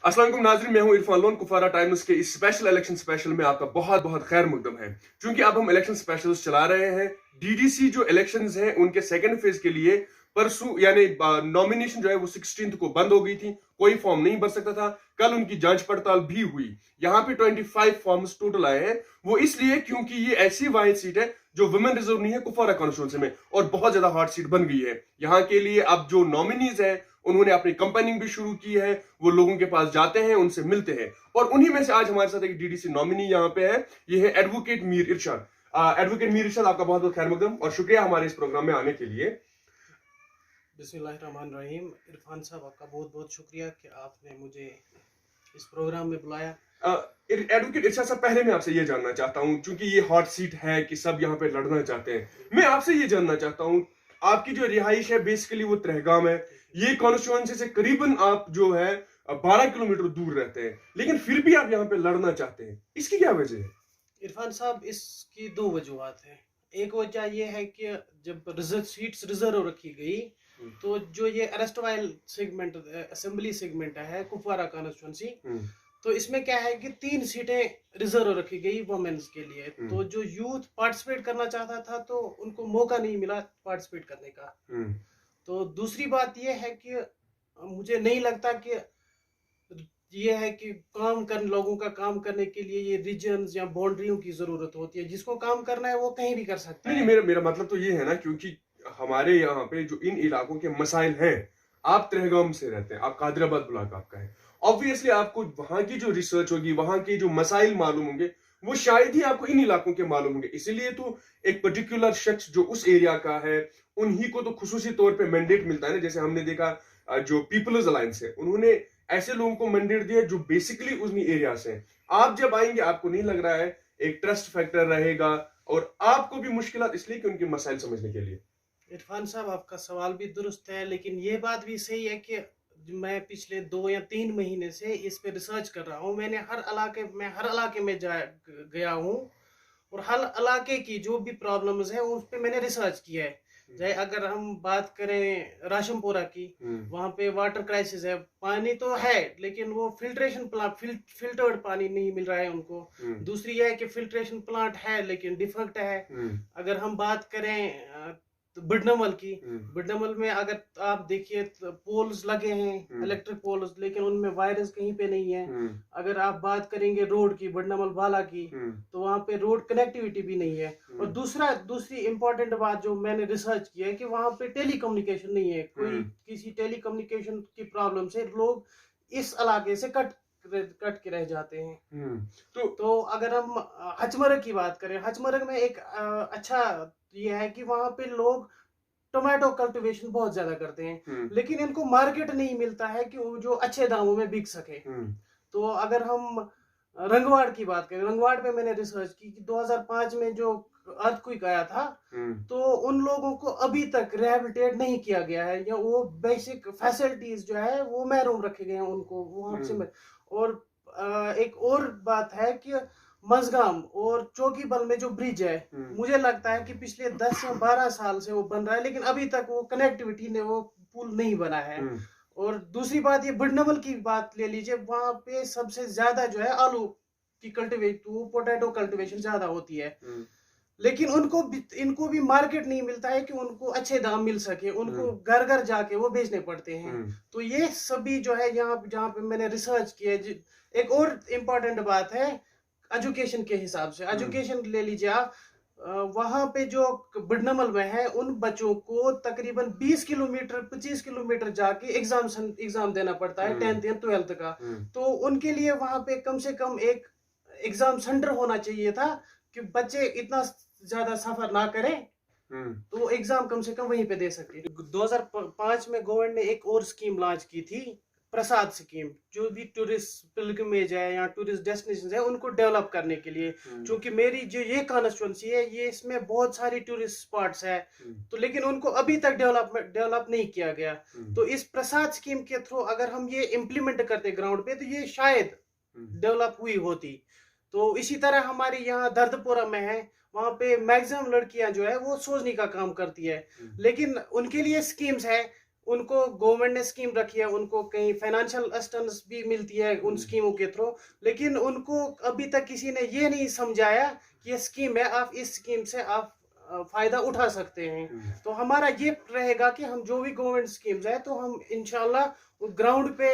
अस्सलाम वालेकुम नाज़रीन, मैं हूं इरफान लोन। कुफारा टाइम्स के इस स्पेशल इलेक्शन स्पेशल में आपका बहुत बहुत खैर मकदम है। क्योंकि अब हम इलेक्शन स्पेशल्स चला रहे हैं। डीडीसी जो इलेक्शंस हैं उनके सेकंड फेज के लिए परसों यानी नॉमिनेशन जो है वो 16 को बंद हो गई थी। कोई फॉर्म नहीं भर सकता था। कल उनकी जांच पड़ताल भी हुई। यहाँ पे 25 फॉर्म्स टोटल आए हैं। वो इसलिए क्योंकि ये ऐसी वाहिद सीट है जो वुमेन रिजर्व नहीं है कुफारा कॉन्स्टिट्यूंसी में, और बहुत ज्यादा हॉट सीट बन गई है। यहाँ के लिए अब जो नॉमिनीज है उन्होंने अपनी कंपेनिंग भी शुरू की है। वो लोगों के पास जाते हैं, उनसे मिलते हैं, और उन्हीं में से आज हमारे साथ एक डीडीसी नॉमिनी यहाँ पे है। ये है एडवोकेट मीर इरशाद। एडवोकेट मीर इरशाद, आपका बहुत बहुत खैर मकदम और शुक्रिया हमारे इस प्रोग्राम में आने के लिए। बिस्मिल्लाहिर्रहमानिर्रहीम। इरफान साहब, आपका बहुत बहुत शुक्रिया कि आपने मुझे इस प्रोग्राम में बुलाया। एडवोकेट इरशाद साहब, पहले मैं आपसे ये जानना चाहता हूँ, क्योंकि ये हॉट सीट है कि सब यहाँ पे लड़ना चाहते हैं, मैं आपसे ये जानना चाहता हूँ, आपकी जो रिहाइश है बेसिकली वो त्रेहगाम है। ये कॉन्स्टिट्यूएंसी से करीबन आप जो है 12 किलोमीटर दूर रहते हैं, लेकिन फिर भी आप यहाँ पे लड़ना चाहते हैं, इसकी क्या वजह है? इरफान साहब, इसकी दो वजूहत हैं। एक वजह यह है कि जब सीट्स रिजर्व रखी गई तो जो ये arrest while segment assembly segment है कुपवारा कॉन्स्टिट्यूंसी, तो इसमें क्या है कि 3 सीटें रिजर्व रखी गई वुमेन्स के लिए। तो जो यूथ पार्टिसिपेट करना चाहता था तो उनको मौका नहीं मिला पार्टिसिपेट करने का। तो दूसरी बात यह है कि मुझे नहीं लगता कि ये है कि लोगों का काम करने के लिए ये रीजन्स या बाउंड्रियों की जरूरत होती है। जिसको काम करना है वो कहीं भी कर सकता है। नहीं, मेरा मतलब तो ये है ना, क्योंकि हमारे यहाँ पे जो इन इलाकों के मसाइल हैं, आप त्रेहगाम से रहते हैं, आप कादराबाद ब्लॉक आपका है, ऑब्वियसली आपको वहां की जो रिसर्च होगी, वहां के जो मसाइल मालूम होंगे, वो शायद ही आपको इन इलाकों के मालूम होंगे। इसीलिए तो एक पर्टिकुलर शख्स जो उस एरिया का है, उन्हीं को तो खुसूसी तौर पे मैंडेट मिलता है ना। जैसे हमने देखा जो पीपल्स अलायंस है, उन्होंने ऐसे लोगों को मैंडेट दिया जो बेसिकली उस एरिया से हैं। आप जब आएंगे, आपको नहीं लग रहा है एक ट्रस्ट फैक्टर रहेगा, और आपको भी मुश्किलात इसलिए कि उनके मसाइल समझने के लिए। इरफान साहब, आपका सवाल भी दुरुस्त है, लेकिन ये बात भी सही है कि मैं पिछले 2 या 3 महीने से इस पे रिसर्च कर रहा हूँ। मैंने हर इलाके में गया हूँ, और हर इलाके की जो भी प्रॉब्लम्स है उस पे मैंने रिसर्च किया है। चाहे अगर हम बात करें राशमपुरा की, वहाँ पे वाटर क्राइसिस है। पानी तो है लेकिन वो फिल्ट्रेशन प्लांट फिल्टर्ड पानी नहीं मिल रहा है उनको। दूसरी यह है कि फिल्ट्रेशन प्लांट है लेकिन डिफेक्ट है। अगर हम बात करें तो बिडनमल की, बिडनमल में अगर आप देखिए तो पोल्स लगे हैं, इलेक्ट्रिक पोल्स, लेकिन उनमें वायरस कहीं पे नहीं है। अगर आप बात करेंगे रोड की, बिडनमल बाला की, तो वहाँ पे रोड कनेक्टिविटी भी नहीं है। और दूसरी इंपॉर्टेंट बात जो मैंने रिसर्च की है कि वहाँ पे टेली कम्युनिकेशन नहीं है। कोई किसी टेली कम्युनिकेशन की प्रॉब्लम से लोग इस इलाके से कट के रह जाते हैं। तो अगर हम हचमरग की बात करें, हचमरग में एक अच्छा ये है कि वहां पे लोग टोमेटो कल्टीवेशन बहुत ज्यादा करते हैं, लेकिन इनको मार्केट नहीं मिलता है कि वो जो अच्छे दामों में बिक सके। तो अगर हम रंगवाड़ की बात करें, रंगवाड़ पे मैंने रिसर्च की कि 2005 में जो अर्थक्वेक आया था, तो उन लोगों को अभी तक रिहेबिलिटेट नहीं किया गया है, या वो बेसिक फैसिलिटीज जो है वो महरूम रखे गए हैं उनको वहां से। और एक और बात है कि मजगाम और चौकीबल में जो ब्रिज है, मुझे लगता है कि पिछले 10 या 12 साल से वो बन रहा है, लेकिन अभी तक वो कनेक्टिविटी ने वो पुल नहीं बना है। और दूसरी बात, ये बिडनमल की बात ले लीजिए, वहां पे सबसे ज्यादा जो है आलू की पोटैटो कल्टीवेशन ज्यादा होती है, लेकिन इनको भी मार्केट नहीं मिलता है कि उनको अच्छे दाम मिल सके। उनको घर घर जाके वो बेचने पड़ते हैं। तो ये सभी जो है यहाँ जहाँ पे मैंने रिसर्च किया है। एक और इम्पोर्टेंट बात है एजुकेशन के हिसाब से। एजुकेशन ले लीजिए आप, वहां पे जो बिडनमल में है, उन बच्चों को तकरीबन 20 किलोमीटर 25 किलोमीटर जाके एग्जाम देना पड़ता है 10th या 12th का। तो उनके लिए वहां पे कम से कम एक एग्जाम सेंटर होना चाहिए था कि बच्चे इतना ज्यादा सफर ना करें, तो एग्जाम कम से कम वहीं पे दे सके। 2005 में गवर्नमेंट ने एक और स्कीम लॉन्च की थी, प्रसाद स्कीम, जो भी टूरिस्ट पिलग्रिमेज है या टूरिस्ट डेस्टिनेशन है उनको डेवलप करने के लिए। क्योंकि मेरी जो ये कॉन्स्टिट्यूंसी है, ये इसमें बहुत सारी टूरिस्ट स्पॉट्स है, तो लेकिन उनको अभी तक डेवलप नहीं किया गया। तो इस प्रसाद स्कीम के थ्रू अगर हम ये इम्प्लीमेंट करते ग्राउंड पे, तो ये शायद डेवलप हुई होती। तो इसी तरह हमारे यहाँ दर्दपुरा में है, वहां पे मैक्सिमम लड़कियां जो है वो सोचने का काम करती है, लेकिन उनके लिए स्कीम्स है, उनको गवर्नमेंट ने स्कीम रखी है, उनको कहीं फाइनेंशियल असिस्टेंस भी मिलती है उन स्कीमों के थ्रू, लेकिन उनको अभी तक किसी ने ये नहीं समझाया कि ये स्कीम है, आप इस स्कीम से आप फायदा उठा सकते हैं। तो हमारा ये रहेगा कि हम जो भी गवर्नमेंट स्कीम्स है तो हम इंशाल्लाह ग्राउंड पे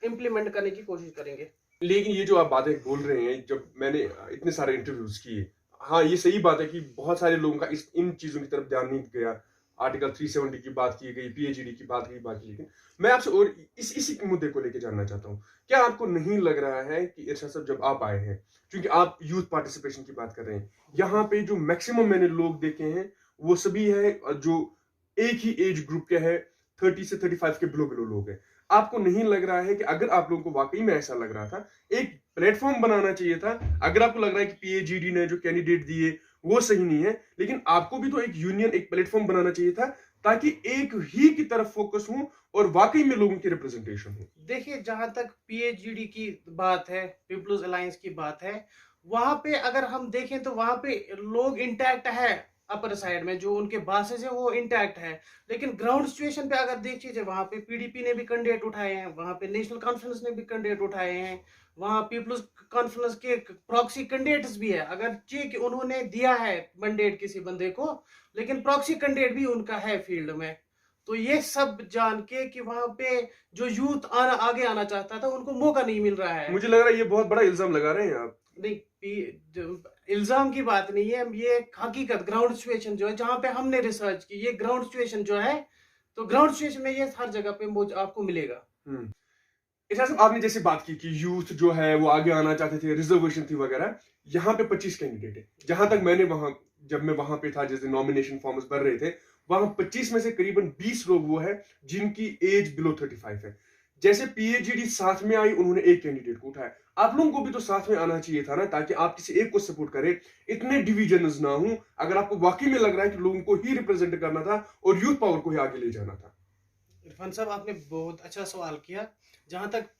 इम्प्लीमेंट करने की कोशिश करेंगे। लेकिन ये जो आप बातें बोल रहे हैं, जब मैंने इतने सारे इंटरव्यूज किए, हाँ ये सही बात है कि बहुत सारे लोगों का इन चीजों की तरफ ध्यान नहीं गया। आर्टिकल 370 की बात की गई, पीएचडी की बात की बाकी, लेकिन मैं आपसे और इसी मुद्दे को लेकर जानना चाहता हूँ। क्या आपको नहीं लग रहा है कि इरशाद साहब जब आप आए हैं, क्योंकि आप यूथ पार्टिसिपेशन की बात कर रहे हैं, यहाँ पे जो मैक्सिमम मैंने लोग देखे हैं वो सभी है जो एक ही एज ग्रुप के हैं, 30 से 35 के बिलो बिलो लोग हैं। आपको नहीं लग रहा है कि अगर आप लोगों को वाकई में ऐसा लग रहा था, एक प्लेटफॉर्म बनाना चाहिए था? अगर आपको लग रहा है कि पीएचडी ने जो कैंडिडेट दिए वो सही नहीं है, लेकिन आपको भी तो एक यूनियन, एक प्लेटफॉर्म बनाना चाहिए था ताकि एक ही की तरफ फोकस हो और वाकई में लोगों की रिप्रेजेंटेशन हो। देखिए, जहां तक पीएचडी की बात है, पीपल्स अलायंस की बात है, वहां पे अगर हम देखें तो वहां पे लोग इंटैक्ट है, अपर साइड में जो उनके बासेस है वो इंटैक्ट है, लेकिन ग्राउंड सिचुएशन पे अगर देख लीजिए, वहां पे पीडीपी ने भी कैंडिडेट उठाए हैं, वहां पे नेशनल कॉन्फ्रेंस ने भी कैंडिडेट उठाए हैं, वहां पीपल्स कॉन्फ्रेंस के प्रॉक्सी कैंडिडेट्स भी है। अगर कि उन्होंने दिया है मैंडेट किसी बंदे को, लेकिन प्रॉक्सी कैंडिडेट भी उनका है फील्ड में। तो ये सब जान के कि वहां पे जो यूथ आगे आना चाहता था उनको मौका नहीं मिल रहा है। मुझे लग रहा है ये बहुत बड़ा इल्जाम लगा रहे हैं आप। नहीं, इल्जाम की बात नहीं है, ये हकीकत ग्राउंड सिचुएशन जो है, जहां पे हमने रिसर्च की, ये ग्राउंड सिचुएशन जो है, तो ग्राउंड सिचुएशन में ये हर जगह पे आपको मिलेगा। इरशाद साहब, आपने जैसे बात की कि यूथ जो है वो आगे आना चाहते थे, रिजर्वेशन थी वगैरह, यहाँ पे 25 कैंडिडेट है। जहां तक मैंने जब मैं वहां पे था, जिस दिन नॉमिनेशन फॉर्म्स भर रहे थे, वहां 25 में से करीबन 20 लोग वो है जिनकी एज बिलो 35 है। जैसे पीएचडी साथ में आई, उन्होंने एक कैंडिडेट को उठाया। आप लोगों को भी तो साथ में आना चाहिए था ना, ताकि आप किसी एक को सपोर्ट करें, इतने डिविजन्स ना हो। अगर आपको वाकई में लग रहा है कि लोगों को ही रिप्रेजेंट करना था और यूथ पावर को ही आगे ले जाना था। इरफान साहब, आपने बहुत अच्छा सवाल किया। जहां तक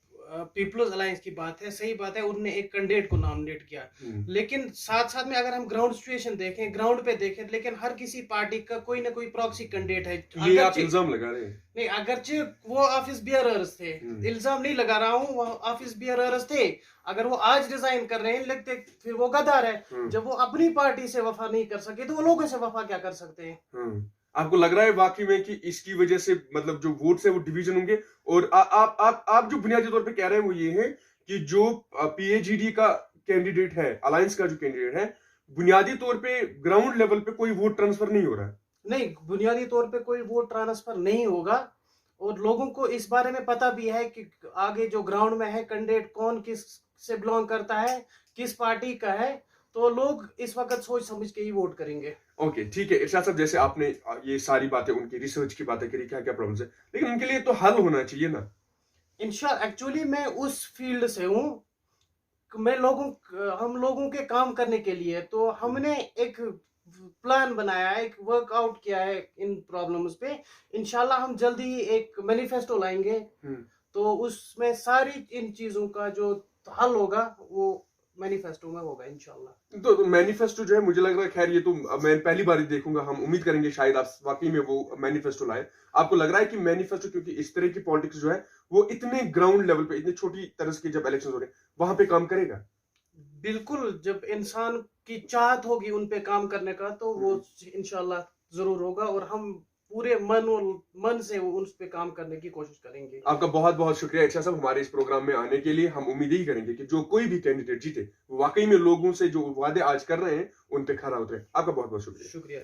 पीपल्स अलायंस की बात है, सही बात है, उन्होंने एक कैंडिडेट को नॉमिनेट किया, लेकिन साथ साथ में अगर हम ग्राउंड सिचुएशन देखें, ग्राउंड पे देखें, लेकिन हर किसी पार्टी का कोई ना कोई प्रॉक्सी कैंडिडेट है। ये आप इल्जाम लगा रहे हैं? नहीं, अगरचे वो ऑफिस बियरर्स थे, इल्जाम नहीं लगा रहा हूँ, वो ऑफिस बियरर्स थे। अगर वो आज रिजाइन कर रहे हैं, लगते फिर वो गद्दार है। जब वो अपनी पार्टी से वफा नहीं कर सके तो वो लोगों से वफा क्या कर सकते हैं? आपको लग रहा है वाकई में कि इसकी वजह से मतलब जो वोट्स है वो डिवीजन होंगे? और आप जो बुनियादी तौर पे कह रहे हैं वो ये है कि जो पीएचडी का कैंडिडेट है, अलायंस का जो कैंडिडेट है, बुनियादी तौर पे ग्राउंड लेवल पे कोई वोट ट्रांसफर नहीं हो रहा है? नहीं, बुनियादी तौर पे कोई वोट ट्रांसफर नहीं होगा, और लोगों को इस बारे में पता भी है कि आगे जो ग्राउंड में है कैंडिडेट कौन किस से बिलोंग करता है, किस पार्टी का है, तो लोग इस वक्त सोच समझ के ही वोट करेंगे। ओके, ठीक है। इरशाद साहब, जैसे आपने ये सारी बातें, उनकी रिसर्च की बातें करी, क्या क्या प्रॉब्लम्स है, लेकिन उनके लिए तो हल होना चाहिए ना? एक्चुअली मैं उस फील्ड से हूँ, हम लोगों के काम करने के लिए तो हमने एक प्लान बनाया है, एक वर्कआउट किया है इन प्रॉब्लम्स पे। इंशाल्लाह हम जल्दी ही एक मैनिफेस्टो लाएंगे, तो उसमें सारी इन चीजों का जो हल होगा वो मैनिफेस्टो में होगा इंशाल्लाह। तो मैनिफेस्टो जो है, मुझे लग रहा है, खैर ये तो मैं पहली बार ही देखूंगा। हम उम्मीद करेंगे शायद आप वाकई में वो मैनिफेस्टो लाए। आपको लग रहा है कि मैनिफेस्टो, क्योंकि इस तरह की पॉलिटिक्स जो है वो इतने ग्राउंड लेवल पे, इतनी छोटी तरह के जब इलेक्शन हो रहे हैं, वहां पे काम करेगा? बिल्कुल, जब इंसान की चाहत होगी उन पे काम करने का तो वो इंशाल्लाह जरूर होगा, और हम पूरे मन से वो उस पे काम करने की कोशिश करेंगे। आपका बहुत बहुत शुक्रिया इरशाद साहब, हमारे इस प्रोग्राम में आने के लिए। हम उम्मीद ही करेंगे कि जो कोई भी कैंडिडेट जीते, वो वाकई में लोगों से जो वादे आज कर रहे हैं उन पे खरा उतरे। आपका बहुत बहुत शुक्रिया। शुक्रिया।